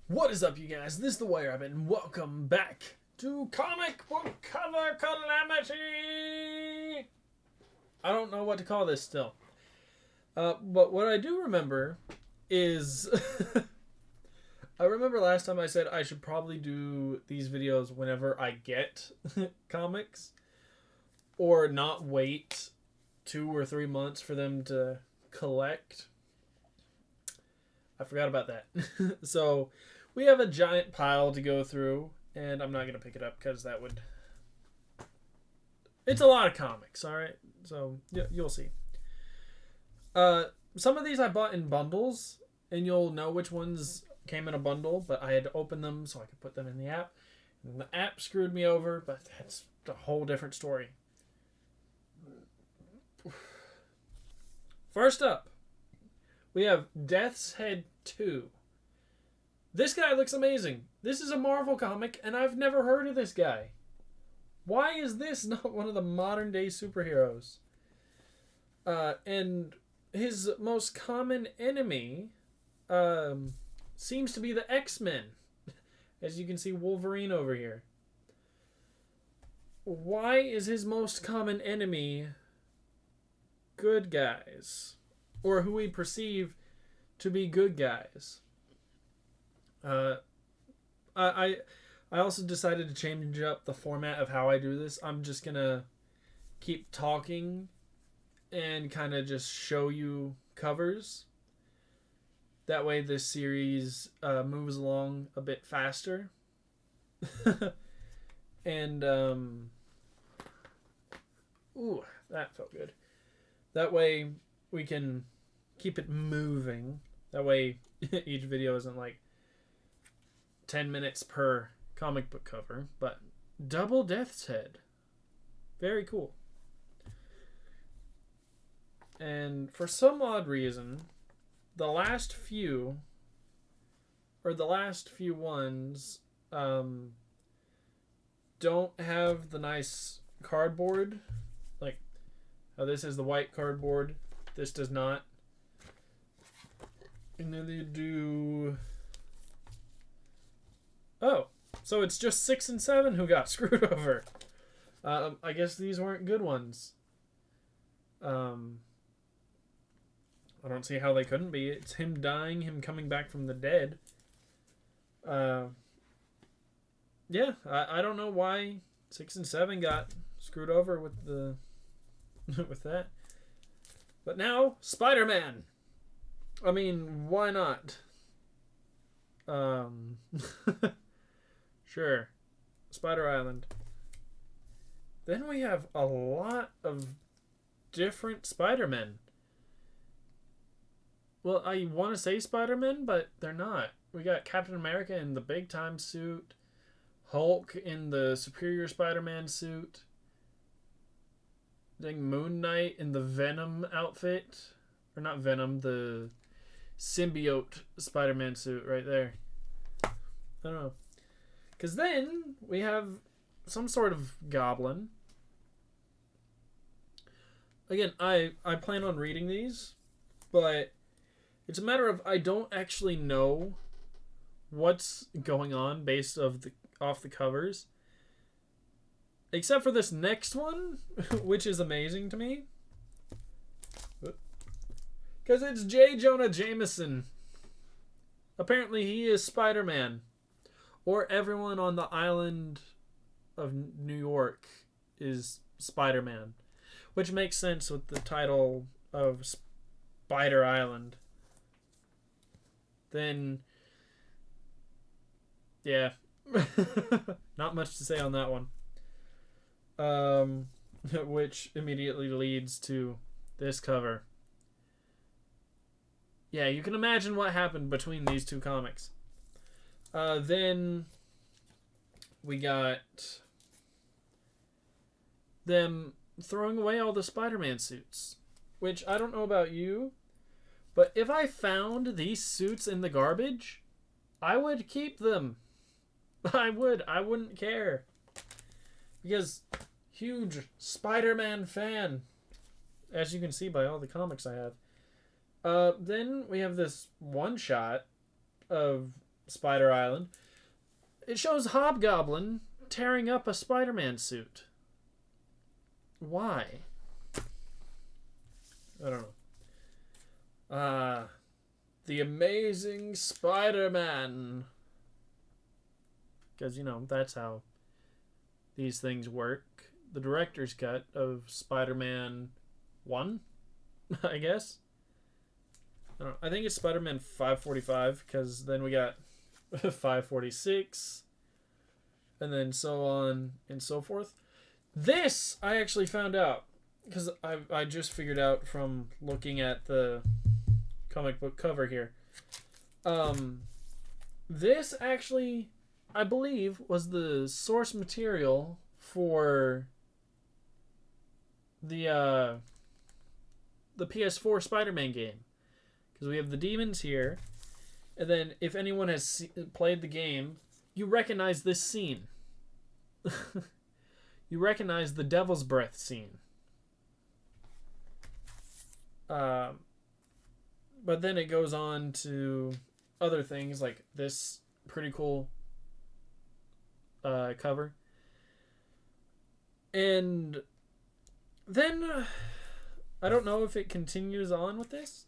What is up, you guys? This is the Wire Rabbit, and welcome back to Comic Book Cover Calamity! I don't know what to call this still. But what I do remember is... I remember last time I said I should probably do these videos whenever I get comics. Or not wait 2 or 3 months for them to collect. I forgot about that. So... we have a giant pile to go through, and I'm not going to pick it up because that would... it's a lot of comics, alright? So, you'll see. Some of these I bought in bundles, and you'll know which ones came in a bundle, but I had to open them so I could put them in the app. And the app screwed me over, but that's a whole different story. First up, we have Death's Head 2. This guy looks amazing. This is a Marvel comic, and I've never heard of this guy. Why is this not one of the modern day superheroes? And his most common enemy seems to be the X-Men. As you can see, Wolverine over here. Why is his most common enemy good guys? Or who we perceive to be good guys? I also decided to change up the format of how I do this. I'm just gonna keep talking and kind of just show you covers. That way this series moves along a bit faster. And ooh, that felt good. That way we can keep it moving. That way each video isn't like 10 minutes per comic book cover, but double Death's Head. Very cool. And for some odd reason, the last few ones don't have the nice cardboard. Like how this is the white cardboard. This does not. And then they do... oh, so it's just 6 and 7 who got screwed over. I guess these weren't good ones. I don't see how they couldn't be. It's him dying, him coming back from the dead. Yeah, I don't know why 6 and 7 got screwed over with the with that. But now, SpiderMan. I mean, why not? Sure. Spider Island. Then we have a lot of different Spider-Men. Well, I want to say Spider-Men, but they're not. We got Captain America in the big time suit. Hulk in the Superior Spider-Man suit. Then Moon Knight in the Venom outfit. Or not Venom, the symbiote Spider-Man suit right there. I don't know. Because then we have some sort of goblin. Again, I plan on reading these, but it's a matter of I don't actually know what's going on based off the covers. Except for this next one, which is amazing to me. Because it's J. Jonah Jameson. Apparently he is Spider-Man. Or everyone on the island of New York is Spider-Man. Which makes sense with the title of Spider Island. Then, yeah. Not much to say on that one. Which immediately leads to this cover. Yeah, you can imagine what happened between these two comics. Then we got them throwing away all the Spider-Man suits. Which, I don't know about you, but if I found these suits in the garbage, I would keep them. I would. I wouldn't care. Because, huge Spider-Man fan. As you can see by all the comics I have. Then we have this one shot of Spider Island. It shows Hobgoblin tearing up a Spider-Man suit. Why? I don't know. The Amazing Spider-Man. Because, you know, that's how these things work. The director's cut of Spider-Man 1, I guess. I don't know. I think it's Spider-Man 545, because then we got 546, and then so on and so forth. This, I actually found out, because I just figured out from looking at the comic book cover here. This actually, I believe, was the source material for the PS4 Spider-Man game. Because we have the demons here, and then if anyone has played the game, you recognize this scene. You recognize the Devil's Breath scene. But then it goes on to other things like this pretty cool cover. And then I don't know if it continues on with this,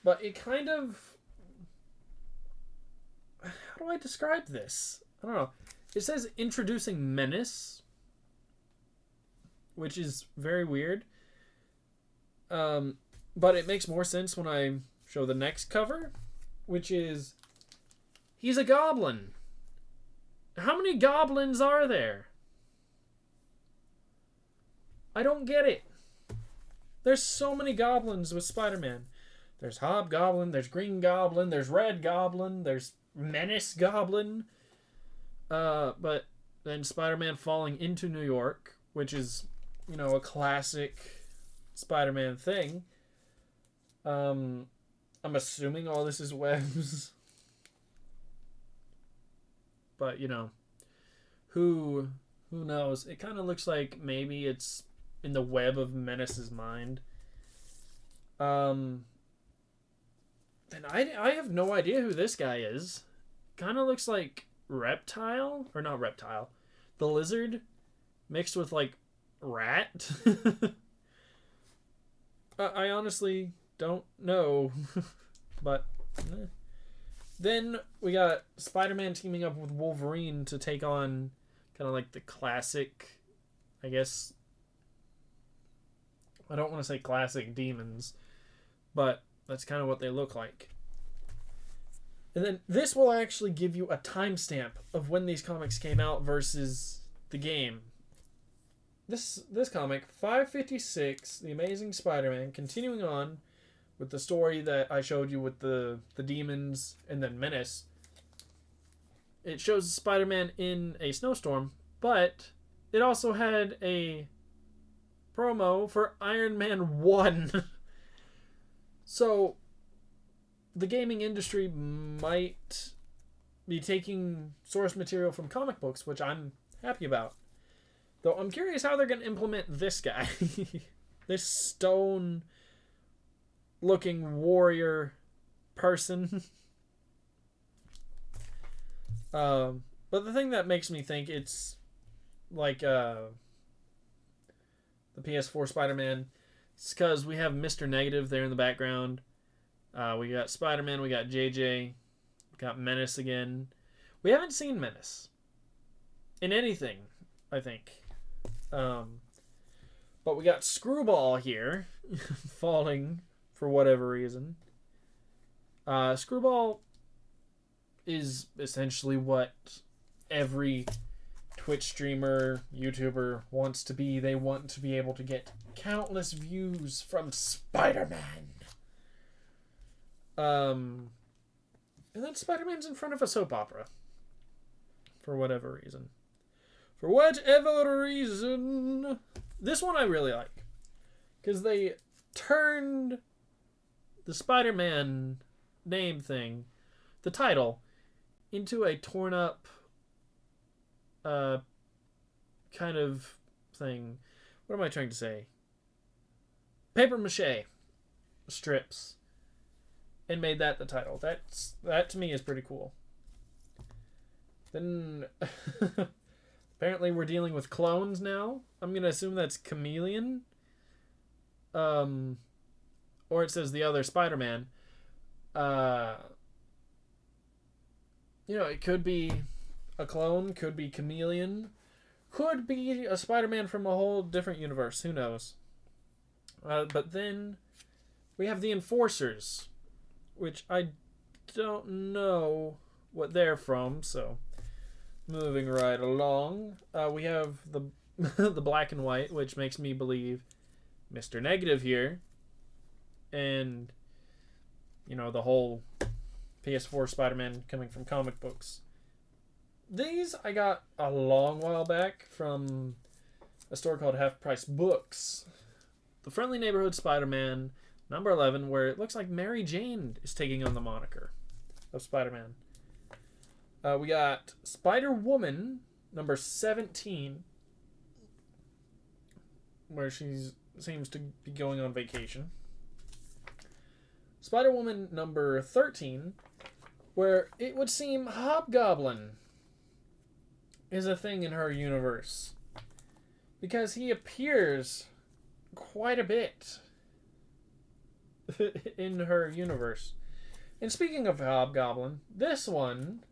but it kind of... How do I describe this? I don't know. It says introducing Menace, which is very weird. But it makes more sense when I show the next cover, which is he's a goblin. How many goblins are there? I don't get it. There's so many goblins with Spider-Man. There's Hobgoblin, there's Green Goblin, there's Red Goblin, there's Menace Goblin. But then Spider-Man falling into New York, which is, you know, a classic Spider-Man thing. I'm assuming all this is webs. But, you know, who knows? It kind of looks like maybe it's in the web of Menace's mind. And I have no idea who this guy is. Kind of looks like Reptile, or not Reptile, the Lizard mixed with like rat. I honestly don't know. But then we got Spider-Man teaming up with Wolverine to take on kind of like the classic, I guess, I don't want to say classic demons, but that's kind of what they look like. And then this will actually give you a timestamp of when these comics came out versus the game. This comic, 556, The Amazing Spider-Man, continuing on with the story that I showed you with the demons and then Menace. It shows Spider-Man in a snowstorm, but it also had a promo for Iron Man 1. So the gaming industry might be taking source material from comic books, which I'm happy about. Though I'm curious how they're going to implement this guy. This stone looking warrior person. But the thing that makes me think it's like the PS4 Spider-Man, it's because we have Mr. Negative there in the background. We got Spider-Man, we got JJ, we got Menace again. We haven't seen Menace in anything, I think. But we got Screwball here falling for whatever reason. Screwball is essentially what every Twitch streamer, YouTuber wants to be. They want to be able to get countless views from Spider-Man. And then Spider-Man's in front of a soap opera. For whatever reason. For whatever reason. This one I really like. Because they turned the Spider-Man name thing, the title, into a torn up kind of thing. What am I trying to say? Paper mache strips. And made that the title. That to me is pretty cool. Then apparently we're dealing with clones now. I'm gonna assume that's Chameleon. Or it says the other Spider-Man. It could be a clone, could be Chameleon, could be a Spider-Man from a whole different universe. Who knows? But then we have the Enforcers, which I don't know what they're from, so moving right along. We have the the black and white, which makes me believe Mr. Negative here. And, the whole PS4 Spider-Man coming from comic books. These I got a long while back from a store called Half Price Books. The Friendly Neighborhood Spider-Man, number 11, where it looks like Mary Jane is taking on the moniker of Spider-Man. We got Spider-Woman, number 17, where she seems to be going on vacation. Spider-Woman, number 13, where it would seem Hobgoblin is a thing in her universe, because he appears quite a bit in her universe. And speaking of Hobgoblin, this one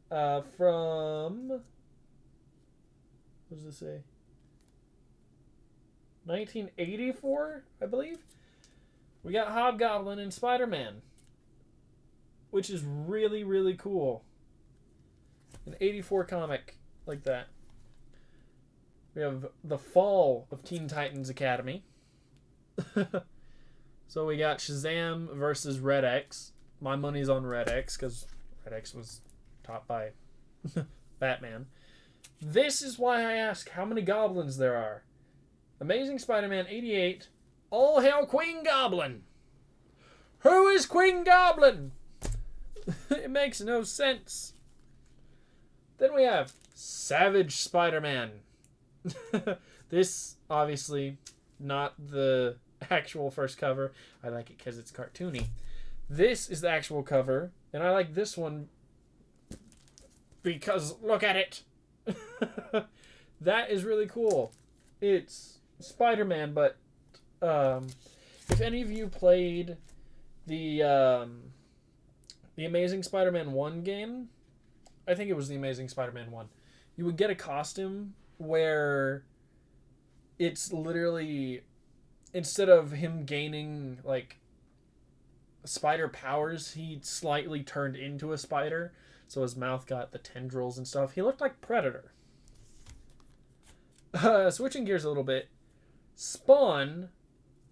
from, what does it say? 1984, I believe. We got Hobgoblin and Spider-Man, which is really, really cool. An 84 comic like that. We have the fall of Teen Titans Academy. So we got Shazam versus Red X. My money's on Red X because Red X was taught by Batman. This is why I ask how many goblins there are. Amazing Spider-Man 88. All hail Queen Goblin. Who is Queen Goblin? It makes no sense. Then we have Savage Spider-Man. This, obviously, not the actual first cover. I like it because it's cartoony. This is the actual cover, and I like this one because look at it. That is really cool. It's Spider-Man, but if any of you played the Amazing Spider-Man 1 game, I think it was the Amazing Spider-Man 1, you would get a costume where it's literally, instead of him gaining like spider powers, he slightly turned into a spider, so his mouth got the tendrils and stuff. He looked like Predator. Switching gears a little bit, Spawn,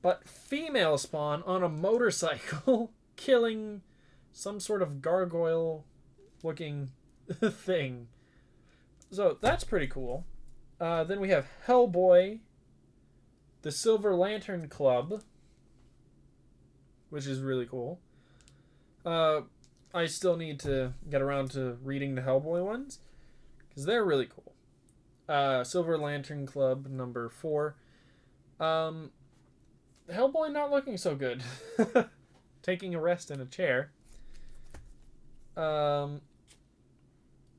but female Spawn on a motorcycle killing some sort of gargoyle looking thing. So that's pretty cool. Then we have Hellboy, the Silver Lantern Club, which is really cool. I still need to get around to reading the Hellboy ones because they're really cool. Silver Lantern Club number 4. Hellboy not looking so good. Taking a rest in a chair.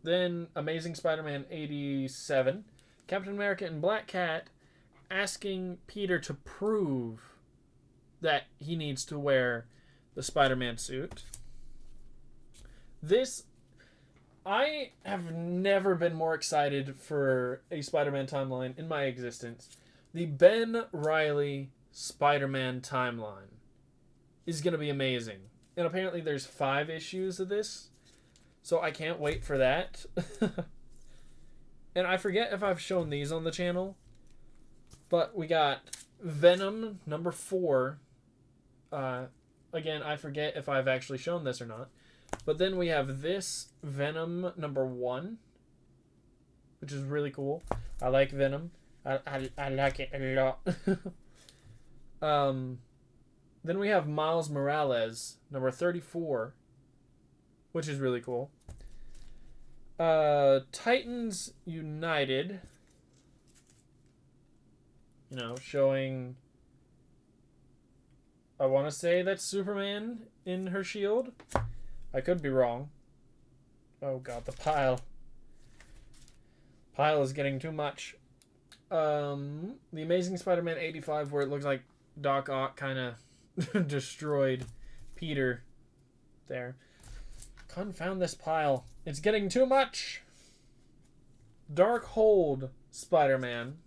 Then Amazing Spider-Man 87. Captain America and Black Cat asking Peter to prove that he needs to wear the Spider-Man suit. This, I have never been more excited for a Spider-Man timeline in my existence. The Ben Reilly Spider-Man timeline is going to be amazing. And apparently there's 5 issues of this, so I can't wait for that. And I forget if I've shown these on the channel, but we got Venom number 4. Again, I forget if I've actually shown this or not. But then we have this Venom number 1, which is really cool. I like Venom. I like it a lot. Then we have Miles Morales number 34, which is really cool. Titans United, showing, I want to say that's Superman in her shield. I could be wrong. Oh god, the pile. Pile is getting too much. The Amazing Spider-Man 85, where it looks like Doc Ock kind of destroyed Peter there. Confound this pile. It's getting too much. Dark Hold Spider-Man.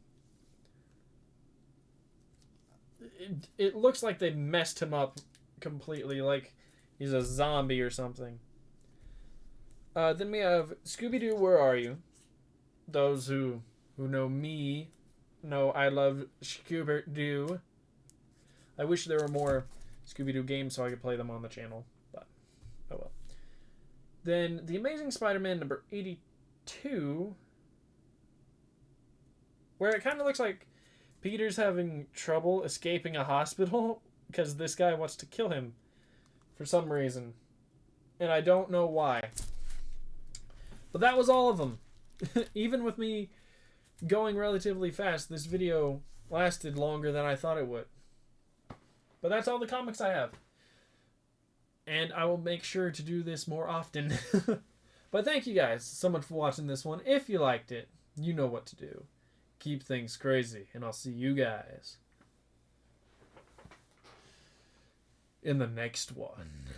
It looks like they messed him up completely, like he's a zombie or something. Then we have Scooby-Doo, Where Are You? Those who know me know I love Scooby-Doo. I wish there were more Scooby-Doo games so I could play them on the channel, but oh well. Then The Amazing Spider-Man number 82, where it kind of looks like Peter's having trouble escaping a hospital because this guy wants to kill him for some reason. And I don't know why. But that was all of them. Even with me going relatively fast, this video lasted longer than I thought it would. But that's all the comics I have. And I will make sure to do this more often. But thank you guys so much for watching this one. If you liked it, you know what to do. Keep things crazy, and I'll see you guys in the next one.